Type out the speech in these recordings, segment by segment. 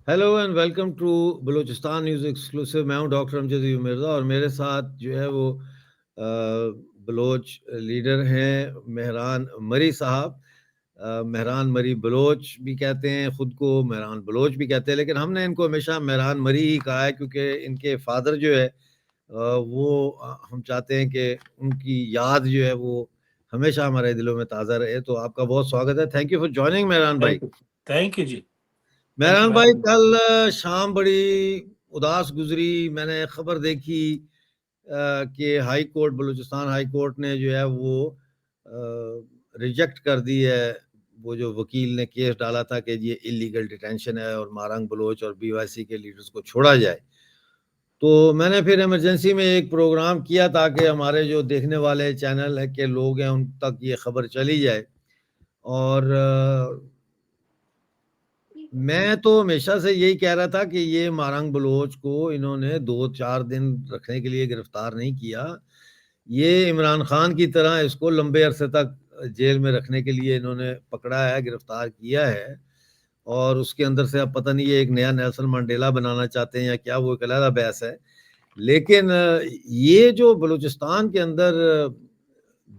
Hello and welcome to Balochistan news exclusive. मैं हूं doctor Amjad Mirza और मेरे साथ जो है वो बलोच लीडर हैं मेहरान मरी साहब। मेहरान मरी बलोच भी कहते हैं, ख़ुद को मेहरान बलोच भी कहते हैं, लेकिन हमने इनको हमेशा मेहरान मरी ही कहा है क्योंकि इनके फादर जो है वो हम चाहते हैं कि उनकी याद जो है वो हमेशा हमारे दिलों में ताज़ा रहे। तो आपका बहुत स्वागत है। Thank you for joining Mehran भाई। थैंक यू जी। थैंक यू मेहरान फॉर भाई, हैविंग मी। कल शाम बड़ी उदास गुजरी। मैंने खबर देखी कि high court, Balochistan high court ने जो है वो रिजेक्ट कर दी है वो जो वकील ने केस डाला था कि ये इलीगल डिटेंशन है और मारंग बलोच और बीवाईसी के लीडर्स को छोड़ा जाए। तो मैंने फिर इमरजेंसी में एक प्रोग्राम किया ताकि हमारे जो देखने वाले चैनल है के लोग हैं उन तक ये खबर चली जाए। और मैं तो हमेशा से यही कह रहा था कि ये मारंग बलोच को इन्होंने 2-4 दिन रखने के लिए गिरफ्तार नहीं किया। ये इमरान खान की तरह इसको लंबे अरसे तक जेल में रखने के लिए इन्होंने पकड़ा है, गिरफ्तार किया है। और उसके अंदर से अब पता नहीं ये एक नया नेल्सन मंडेला बनाना चाहते हैं या क्या, वो एक अलग बहस है। लेकिन ये जो बलूचिस्तान के अंदर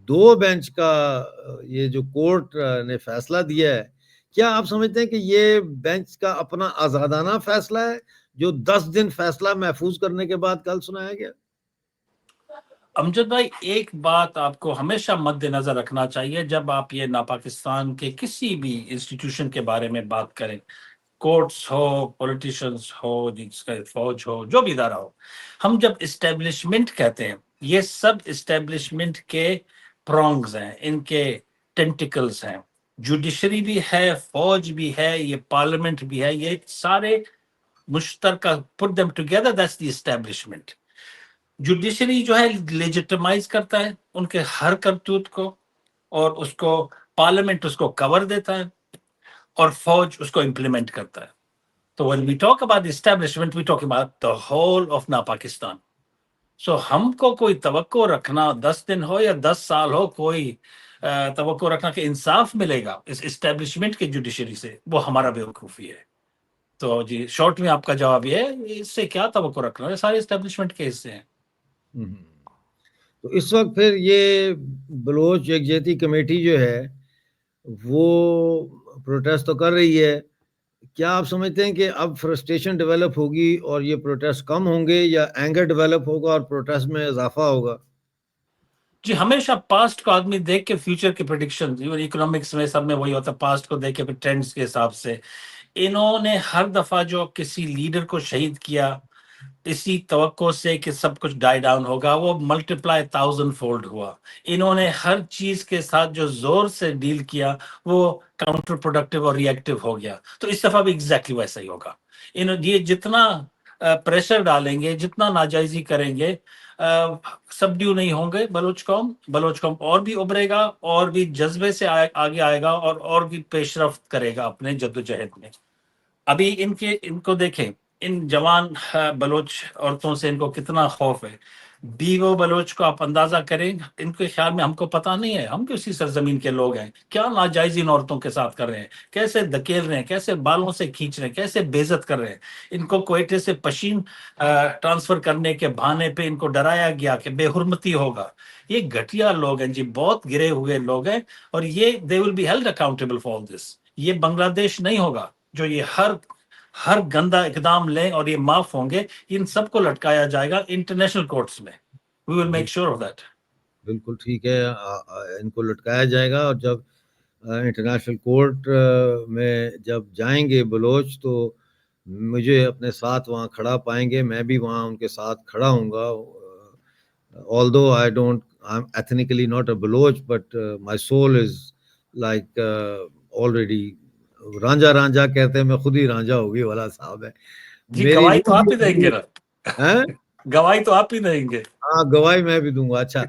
2 बेंच का ये जो कोर्ट ने फैसला दिया है, क्या आप समझते हैं कि ये बेंच का अपना आज़ादाना फैसला है, जो 10 दिन फैसला महफूज करने के बाद कल सुनाया गया? अमजद भाई, एक बात आपको हमेशा मद्देनजर रखना चाहिए जब आप ये नापाकिस्तान के किसी भी इंस्टीट्यूशन के बारे में बात करें, कोर्ट्स हो, पॉलिटिशियंस हो, जिसका फौज हो, जो भी इदारा हो। हम जब इस्टेब्लिशमेंट कहते हैं, ये सब इस्टेब्लिशमेंट के प्रोंग्स हैं, इनके टेंटिकल्स हैं। जुडिशरी भी है, फौज भी है, ये पार्लियामेंट भी है, ये सारे मुश्तरका, put them together, that's the establishment. Judiciary जो है लेजिटिमाइज करता है उनके हर करतूत को, और उसको पार्लियामेंट उसको कवर देता है, और फौज उसको इम्प्लीमेंट करता है। तो when we talk about establishment, we talk about the whole of ना पाकिस्तान। सो हमको कोई तवक्को रखना 10 दिन हो या 10 साल हो, कोई तवक्को रखना कि इंसाफ मिलेगा इस एस्टेब्लिशमेंट के जुडिशरी से, वो हमारा बेवकूफ़ी है। तो जी, शॉर्ट में आपका जवाब ये है, इससे क्या तवक्को रखना, ये सारे एस्टेब्लिशमेंट के हिस्से हैं। तो इस वक्त फिर ये बलोच यकजहती कमेटी जो है वो प्रोटेस्ट तो कर रही है। क्या आप समझते हैं कि अब फ्रस्ट्रेशन डेवलप होगी और ये प्रोटेस्ट कम होंगे, या एंगर डेवलप होगा और प्रोटेस्ट में इजाफा होगा? जी, हमेशा पास्ट को आदमी देख के फ्यूचर के प्रेडिक्शन, इवन इकोनॉमिक्स में सब में वही होता है, पास्ट को देख के फिर ट्रेंड्स के हिसाब से। इन्होंने हर दफा जो किसी लीडर को शहीद किया, इसी तवक्को से कि सब कुछ डाई डाउन होगा, वो मल्टीप्लाई 1000 फोल्ड हुआ। इन्होंने हर चीज के साथ जो जोर से डील किया, वो काउंटर प्रोडक्टिव और रिएक्टिव हो गया। तो इस दफा भी एग्जैक्टली वैसा ही होगा। ये जितना प्रेशर डालेंगे, जितना नाजायजी करेंगे, सबड्यू नहीं होंगे बलोच कौम और भी उभरेगा, और भी जज्बे से आगे आएगा, और भी पेशरफ्त करेगा अपने जद्दोजहद में। अभी इनको देखें, इन जवान बलोच औरतों से इनको कितना खौफ है। बीवो बलोच को आप अंदाजा करें, इनके ख्याल में हमको पता नहीं है, हम भी उसी सरजमीन के लोग हैं, क्या नाजायज इन औरतों के साथ कर रहे हैं, कैसे धकेल रहे हैं, कैसे बालों से खींच रहे हैं, कैसे बेइज्जत कर रहे हैं। इनको क्वेटे से पशीन ट्रांसफर करने के बहाने पे इनको डराया गया कि बेहुरमती होगा। ये घटिया लोग हैं जी, बहुत गिरे हुए लोग हैं, और ये they will be held accountable for this. ये बांग्लादेश नहीं होगा जो ये हर गंदा इकदाम लें और ये माफ होंगे। इन सबको लटकाया जाएगा इंटरनेशनल कोर्ट्स में। We will make sure of that. बिल्कुल ठीक है। इनको लटकाया जाएगा और जब इंटरनेशनल कोर्ट में जब जाएंगे बलोच, तो मुझे अपने साथ वहाँ खड़ा पाएंगे, मैं भी वहाँ उनके साथ खड़ा हूँगा। although I'm ethnically not a Baloch, but my soul is like already Ranjha Ranjha कहते हैं, मैं खुद ही रांझा होगी वाला साहब है जी, मेरी गवाही तो रूह आप ही देंगे भी ना। है। गवाही तो आप ही देंगे। हाँ, गवाही मैं भी दूंगा। अच्छा,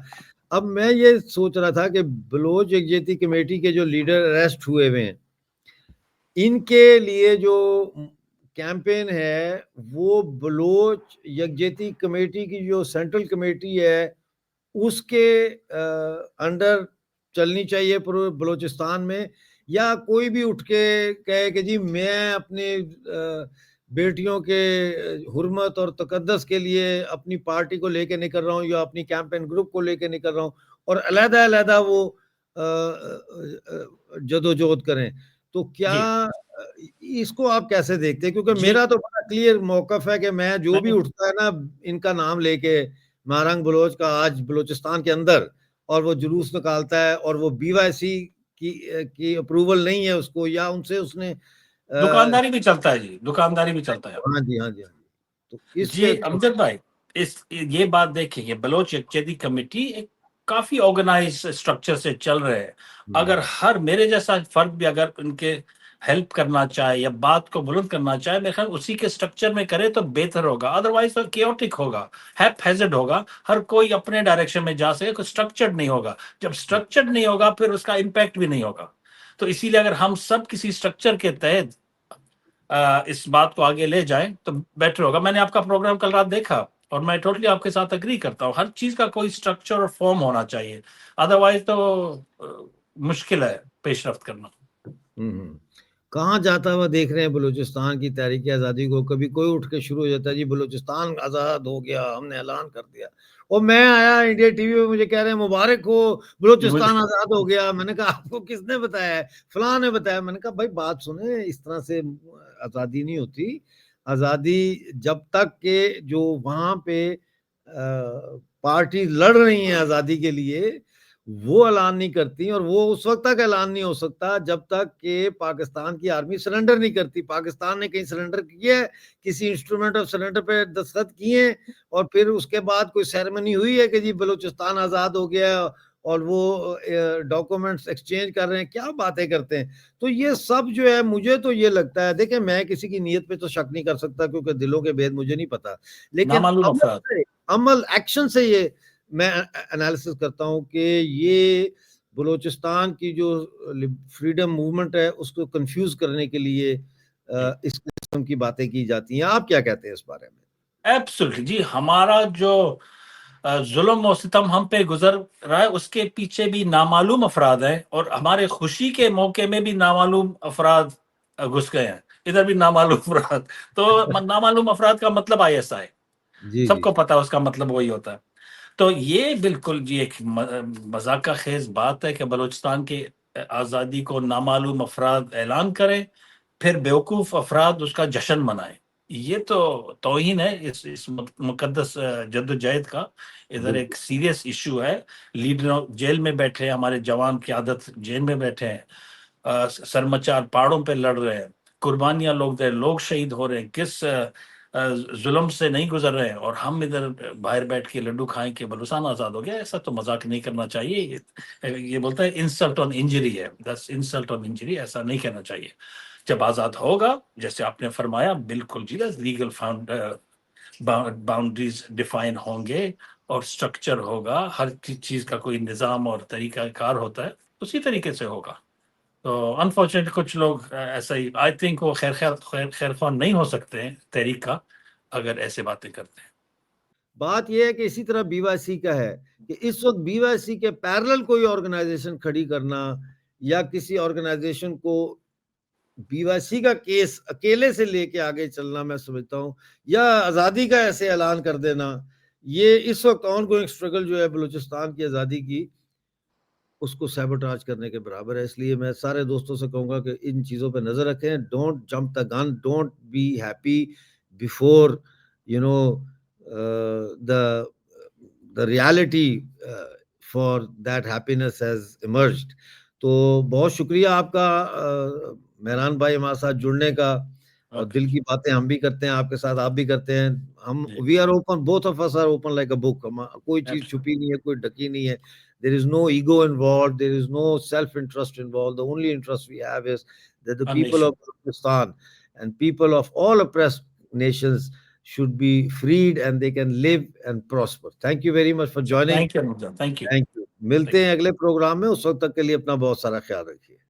अब मैं ये सोच रहा था कि बलोच यकजहती कमेटी के जो लीडर अरेस्ट हुए हुए हैं, इनके लिए जो कैंपेन है वो बलोच यकजहती कमेटी की जो सेंट्रल कमेटी है उसके अंडर चलनी चाहिए पूरे बलूचिस्तान में, या कोई भी उठ के कहे कि जी मैं अपने बेटियों के हुर्मत और तकद्दस के लिए अपनी पार्टी को लेके निकल रहा हूँ या अपनी कैंपेन ग्रुप को लेके निकल रहा हूँ, और अलग-अलग वो जदोजहद करें, तो क्या इसको आप कैसे देखते हैं? क्योंकि जी मेरा तो बड़ा क्लियर मौकफ है कि मैं जो भी नहीं उठता है ना इनका नाम लेके, मारंग बलोच का आज बलूचिस्तान के अंदर, और वो जुलूस निकालता है और वो बीवाईसी की अप्रूवल नहीं है उसको, या उनसे उसने दुकानदारी भी चलता है जी, दुकानदारी भी चलता है। हाँ जी, हाँ जी, हाँ जी। तो इस जी पे अमजद भाई, इस ये बात देखिए, ये बलोच यकजहती कमेटी एक काफी ऑर्गेनाइज स्ट्रक्चर से चल रहे हैं। अगर हर मेरे जैसा फर्द भी अगर उनके हेल्प करना चाहे या बात को बुलंद करना चाहे, मेरे ख्याल उसी के स्ट्रक्चर में करे तो बेहतर होगा, अदरवाइज तो केओटिक होगा, हैप-हैज़र्ड होगा, हर कोई अपने डायरेक्शन में जा सके, कुछ स्ट्रक्चर्ड नहीं होगा। जब स्ट्रक्चर्ड नहीं होगा फिर उसका इम्पैक्ट भी नहीं होगा। तो इसीलिए अगर हम सब किसी स्ट्रक्चर के तहत इस बात को आगे ले जाएं तो बेटर होगा। मैंने आपका प्रोग्राम कल रात देखा और मैं टोटली आपके साथ अग्री करता हूँ, हर चीज का कोई स्ट्रक्चर और फॉर्म होना चाहिए, अदरवाइज तो मुश्किल है पेशरफ्त करना। कहाँ जाता हुआ देख रहे हैं बलूचिस्तान की तहरीक आज़ादी को? कभी कोई उठ के शुरू हो जाता है, जी बलूचिस्तान आज़ाद हो गया, हमने ऐलान कर दिया, और मैं आया इंडिया टीवी पे, मुझे कह रहे हैं मुबारक हो, बलूचिस्तान आज़ाद हो गया। मैंने कहा आपको किसने बताया है? फलां ने बताया। मैंने कहा भाई बात सुने, इस तरह से आज़ादी नहीं होती। आज़ादी जब तक के जो वहाँ पे पार्टी लड़ रही हैं आज़ादी के लिए, वो ऐलान नहीं करती, और वो उस वक्त तक ऐलान नहीं हो सकता जब तक कि पाकिस्तान की आर्मी सरेंडर नहीं करती। पाकिस्तान ने कहीं सरेंडर किया है, किसी इंस्ट्रूमेंट ऑफ सरेंडर पे दस्तखत किए हैं, और फिर उसके बाद कोई सेरेमनी हुई है कि जी बलूचिस्तान आज़ाद हो गया और वो डॉक्यूमेंट्स एक्सचेंज कर रहे हैं? क्या बातें करते हैं। तो ये सब जो है, मुझे तो ये लगता है, देखिए मैं किसी की नीयत पे तो शक नहीं कर सकता क्योंकि दिलों के भेद मुझे नहीं पता, लेकिन नामालूम अफराद। अमल एक्शन से ये मैं एनालिसिस करता हूँ कि ये बलूचिस्तान की जो फ्रीडम मूवमेंट है उसको कंफ्यूज करने के लिए इस किस्म की बातें की जाती हैं। आप क्या कहते हैं इस बारे में? एब्सोल्युटली जी, हमारा जो जुल्म और सितम हम पे गुजर रहा है उसके पीछे भी नामालूम अफराद हैं, और हमारे खुशी के मौके में भी नामालूम अफराद घुस गए हैं, इधर भी नामालूम अफराद। तो नामालूम अफराद का मतलब ISI, जी जी सबको पता है उसका मतलब वही होता है। तो ये बिल्कुल जी एक मजाक का खेज बात है कि बलूचिस्तान की आज़ादी को नामालूम अफराद ऐलान करें, फिर बेवकूफ़ अफराद उसका जश्न मनाएं। ये तो तौहीन है इस मुकद्दस जद्दोजहद का। इधर एक बिल्कुल। सीरियस इशू है, लीडर जेल में बैठे हैं, हमारे जवान क़यादत जेल में बैठे हैं, सरमचार पहाड़ों पे लड़ रहे हैं, कुर्बानियां लोग दे, लोग शहीद हो रहे हैं, किस जुल्म से नहीं गुजर रहे हैं, और हम इधर बाहर बैठ के लड्डू खाएं कि बलूचिस्तान आजाद हो गया। ऐसा तो मजाक नहीं करना चाहिए। ये बोलता है इंसल्ट ऑन इंजरी है, दस इंसल्ट ऑन इंजरी, ऐसा नहीं कहना चाहिए। जब आजाद होगा, जैसे आपने फरमाया, बिल्कुल जी, लीगल बाउंड्रीज डिफाइन होंगे और स्ट्रक्चर होगा, हर चीज का कोई निजाम और तरीकाकार होता है, उसी तरीके से होगा। तो अनफॉर्चुनेटली कुछ लोग ऐसा ही, आई थिंक वो खैर ख्वाह नहीं हो सकते हैं तहरीक का अगर ऐसे बातें करते हैं। बात यह है कि इसी तरह बीवाईसी का है कि इस वक्त बीवाईसी के पैरेलल कोई ऑर्गेनाइजेशन खड़ी करना, या किसी ऑर्गेनाइजेशन को बीवाईसी का केस अकेले से लेके आगे चलना, मैं समझता हूँ, या आज़ादी का ऐसे ऐलान कर देना, ये इस वक्त ऑन गोइंग स्ट्रगल जो है बलूचिस्तान की आज़ादी की, उसको सैबोटाज करने के बराबर है। इसलिए मैं सारे दोस्तों से कहूँगा कि इन चीज़ों पे नज़र रखें, don't jump the gun, don't be happy before you know the the reality for that happiness has emerged. तो बहुत शुक्रिया आपका मेहरान भाई हमारे साथ जुड़ने का, और ओके दिल जी। की बातें हम भी करते हैं आपके साथ, आप भी करते हैं। हम जी we are open, both of us are open like a book. कोई चीज़ एब्सोल्युटली। छुपी नहीं है, कोई ढकी नहीं है। There is no ego involved. There is no self-interest involved. The only interest we have is that the A people nation. of Pakistan and people of all oppressed nations should be freed and they can live and prosper. Thank you very much for joining. Thank you Anuja, thank you. Thank you. मिलते हैं अगले programme में। उस वक्त तक के लिए अपना बहुत सारा ख्याल रखिए।